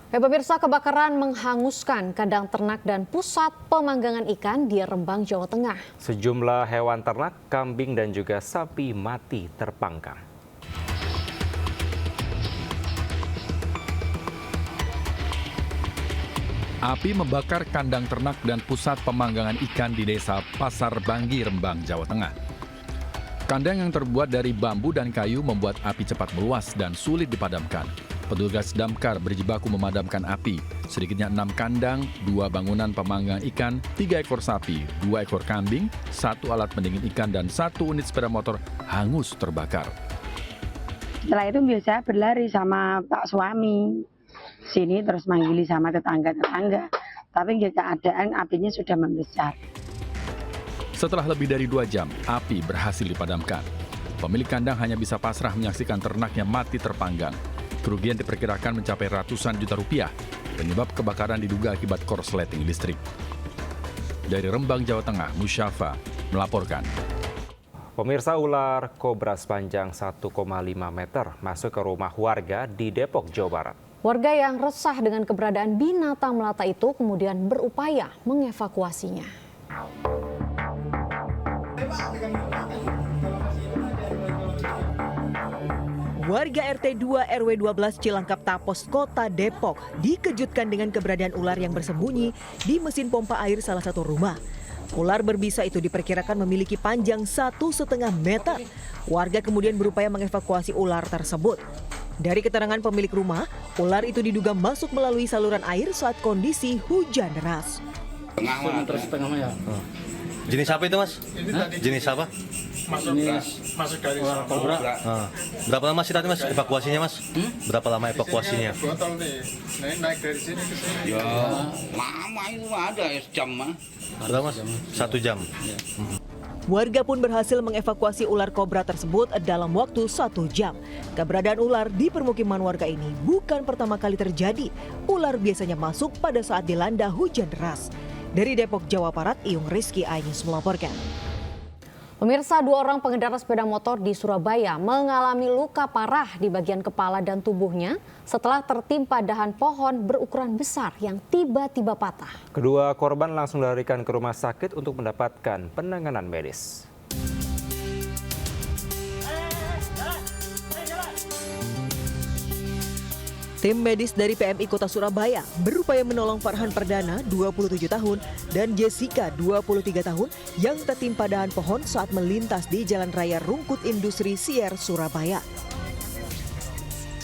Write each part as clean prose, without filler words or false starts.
Pemirsa, kebakaran menghanguskan kandang ternak dan pusat pemanggangan ikan di Rembang, Jawa Tengah. Sejumlah hewan ternak, kambing dan juga sapi mati terpanggang. Api membakar kandang ternak dan pusat pemanggangan ikan di desa Pasar Banggi, Rembang, Jawa Tengah. Kandang yang terbuat dari bambu dan kayu membuat api cepat meluas dan sulit dipadamkan. Petugas damkar berjibaku memadamkan api. Sedikitnya 6 kandang, 2 bangunan pemanggangan ikan, 3 ekor sapi, 2 ekor kambing, 1 alat pendingin ikan, dan 1 unit sepeda motor hangus terbakar. Setelah itu biasa berlari sama Pak suami. Sini terus manggili sama tetangga-tetangga. Tapi keadaan apinya sudah membesar. Setelah lebih dari 2 jam, api berhasil dipadamkan. Pemilik kandang hanya bisa pasrah menyaksikan ternaknya mati terpanggang. Kerugian diperkirakan mencapai ratusan juta rupiah. Penyebab kebakaran diduga akibat korsleting listrik. Dari Rembang, Jawa Tengah, Musyafa melaporkan. Pemirsa, ular kobra sepanjang 1,5 meter masuk ke rumah warga di Depok, Jawa Barat. Warga yang resah dengan keberadaan binatang melata itu kemudian berupaya mengevakuasinya. Warga RT 2 RW 12 Cilangkap Tapos, Kota Depok dikejutkan dengan keberadaan ular yang bersembunyi di mesin pompa air salah satu rumah. Ular berbisa itu diperkirakan memiliki panjang 1,5 meter. Warga kemudian berupaya mengevakuasi ular tersebut. Dari keterangan pemilik rumah, ular itu diduga masuk melalui saluran air saat kondisi hujan deras. Jenis apa itu, Mas? Jenis apa? Masuk dari kobra. Berapa lama sih tadi, Mas, evakuasinya, Mas? Berapa lama evakuasinya? 2 tahun nih. Naik dari sini ke sini. Ya, lama itu ada jam mah. Berapa, Mas? 1 jam. Warga pun berhasil mengevakuasi ular kobra tersebut dalam waktu 1 jam. Keberadaan ular di permukiman warga ini bukan pertama kali terjadi. Ular biasanya masuk pada saat dilanda hujan deras. Dari Depok, Jawa Barat, Iyung Rizky iNews melaporkan. Pemirsa, 2 orang pengendara sepeda motor di Surabaya mengalami luka parah di bagian kepala dan tubuhnya setelah tertimpa dahan pohon berukuran besar yang tiba-tiba patah. Kedua korban langsung dilarikan ke rumah sakit untuk mendapatkan penanganan medis. Tim medis dari PMI Kota Surabaya berupaya menolong Farhan Perdana, 27 tahun, dan Jessica, 23 tahun, yang tertimpa dahan pohon saat melintas di Jalan Raya Rungkut Industri Sier, Surabaya.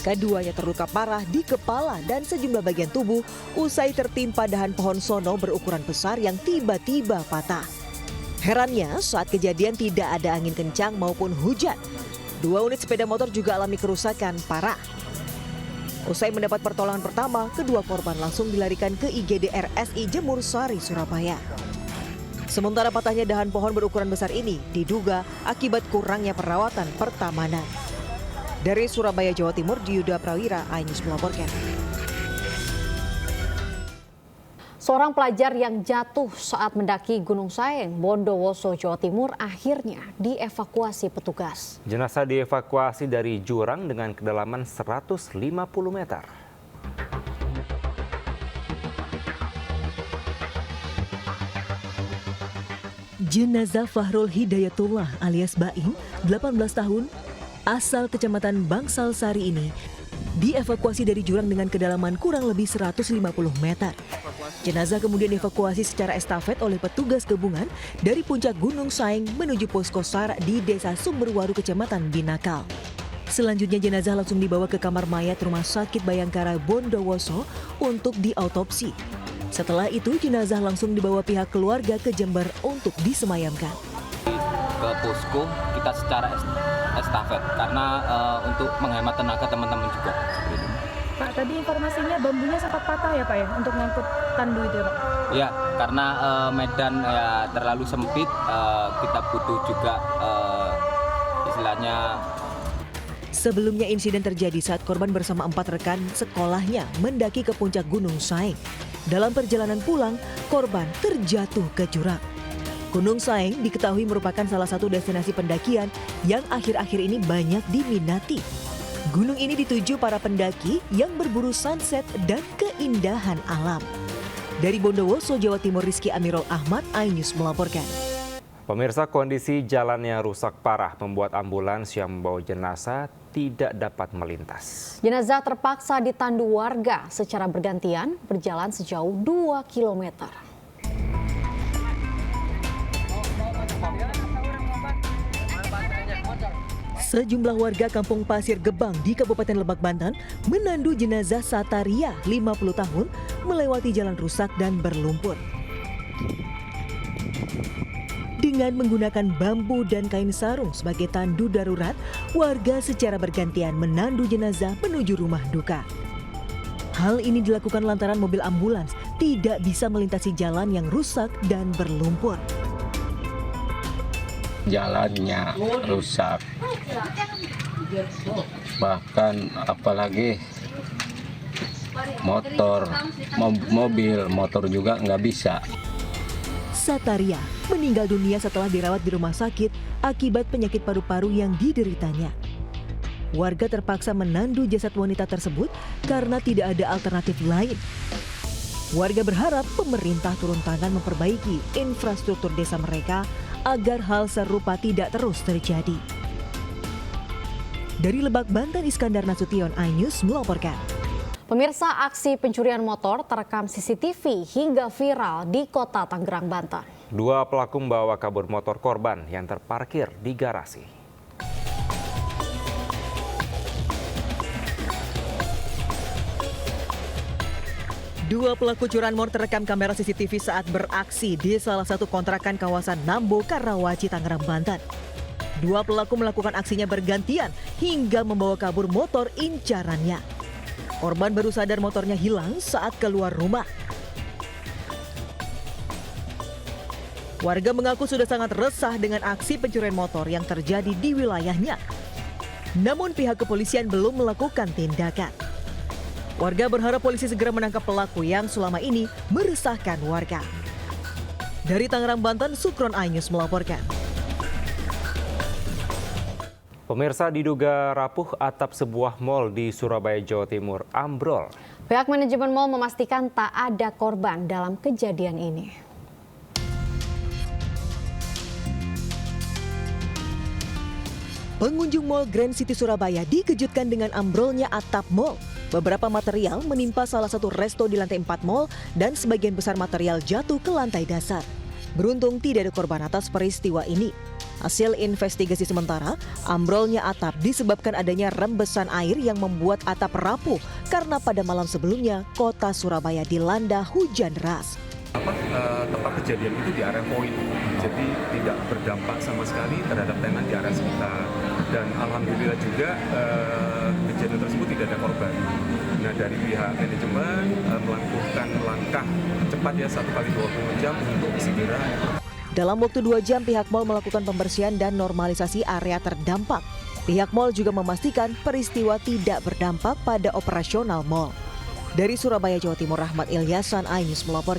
Keduanya terluka parah di kepala dan sejumlah bagian tubuh usai tertimpa dahan pohon sono berukuran besar yang tiba-tiba patah. Herannya, saat kejadian tidak ada angin kencang maupun hujan. 2 unit sepeda motor juga alami kerusakan parah. Usai mendapat pertolongan pertama, kedua korban langsung dilarikan ke IGD RSI Jemur Sari, Surabaya. Sementara patahnya dahan pohon berukuran besar ini diduga akibat kurangnya perawatan pertamanan. Dari Surabaya, Jawa Timur, Diyuda Prawira, iNews melaporkan. Seorang pelajar yang jatuh saat mendaki Gunung Saeng, Bondowoso, Jawa Timur akhirnya dievakuasi petugas. Jenazah dievakuasi dari jurang dengan kedalaman 150 meter. Jenazah Fahrul Hidayatullah alias Baim, 18 tahun, asal Kecamatan Bangsal Sari ini dievakuasi dari jurang dengan kedalaman kurang lebih 150 meter. Jenazah kemudian dievakuasi secara estafet oleh petugas gabungan dari puncak Gunung Saeng menuju posko SAR di Desa Sumberwaru, Kecamatan Binakal. Selanjutnya jenazah langsung dibawa ke kamar mayat Rumah Sakit Bayangkara Bondowoso untuk diautopsi. Setelah itu jenazah langsung dibawa pihak keluarga ke Jember untuk disemayamkan. Ke posko kita secara estafet karena untuk menghemat tenaga teman-teman juga. Pak, tadi informasinya bambunya sempat patah ya Pak ya untuk ngangkut tandu itu ya Pak? Ya, karena medan ya terlalu sempit, kita butuh juga istilahnya. Sebelumnya insiden terjadi saat korban bersama 4 rekan sekolahnya mendaki ke puncak Gunung Saeng. Dalam perjalanan pulang, korban terjatuh ke jurang. Gunung Saeng diketahui merupakan salah satu destinasi pendakian yang akhir-akhir ini banyak diminati. Gunung ini dituju para pendaki yang berburu sunset dan keindahan alam. Dari Bondowoso, Jawa Timur, Rizky Amirul Ahmad, iNews melaporkan. Pemirsa, kondisi jalan yang rusak parah membuat ambulans yang membawa jenazah tidak dapat melintas. Jenazah terpaksa ditandu warga secara bergantian berjalan sejauh 2 km. Sejumlah warga Kampung Pasir Gebang di Kabupaten Lebak, Banten menandu jenazah Sataria 50 tahun melewati jalan rusak dan berlumpur. Dengan menggunakan bambu dan kain sarung sebagai tandu darurat, warga secara bergantian menandu jenazah menuju rumah duka. Hal ini dilakukan lantaran mobil ambulans tidak bisa melintasi jalan yang rusak dan berlumpur. Jalannya rusak. Bahkan apalagi motor juga nggak bisa. Sataria meninggal dunia setelah dirawat di rumah sakit akibat penyakit paru-paru yang dideritanya. Warga terpaksa menandu jasad wanita tersebut karena tidak ada alternatif lain. Warga berharap pemerintah turun tangan memperbaiki infrastruktur desa mereka agar hal serupa tidak terus terjadi. Dari Lebak, Banten, Iskandar Nasution, iNews melaporkan. Pemirsa, aksi pencurian motor terekam CCTV hingga viral di kota Tangerang, Banten. 2 pelaku membawa kabur motor korban yang terparkir di garasi. Dua pelaku curanmor terekam kamera CCTV saat beraksi di salah satu kontrakan kawasan Nambo, Karawaci, Tangerang, Banten. Dua pelaku melakukan aksinya bergantian hingga membawa kabur motor incarannya. Korban baru sadar motornya hilang saat keluar rumah. Warga mengaku sudah sangat resah dengan aksi pencurian motor yang terjadi di wilayahnya. Namun pihak kepolisian belum melakukan tindakan. Warga berharap polisi segera menangkap pelaku yang selama ini meresahkan warga. Dari Tangerang, Banten, Sukron, iNews melaporkan. Pemirsa, diduga rapuh atap sebuah mal di Surabaya, Jawa Timur ambrol. Pihak manajemen mal memastikan tak ada korban dalam kejadian ini. Pengunjung Mall Grand City Surabaya dikejutkan dengan ambrolnya atap mal. Beberapa material menimpa salah satu resto di lantai 4 mal dan sebagian besar material jatuh ke lantai dasar. Beruntung tidak ada korban atas peristiwa ini. Hasil investigasi sementara, ambrolnya atap disebabkan adanya rembesan air yang membuat atap rapuh karena pada malam sebelumnya kota Surabaya dilanda hujan deras. Tempat kejadian itu di area poin, jadi tidak berdampak sama sekali terhadap tenan di area sekitar. Dan alhamdulillah juga kejadian tersebut tidak ada korban. Nah, dari pihak manajemen melakukan langkah cepat ya 1x20 jam untuk segera. Dalam waktu 2 jam pihak mal melakukan pembersihan dan normalisasi area terdampak. Pihak mal juga memastikan peristiwa tidak berdampak pada operasional mal. Dari Surabaya, Jawa Timur, Rahmat Ilyasan, iNews melaporkan.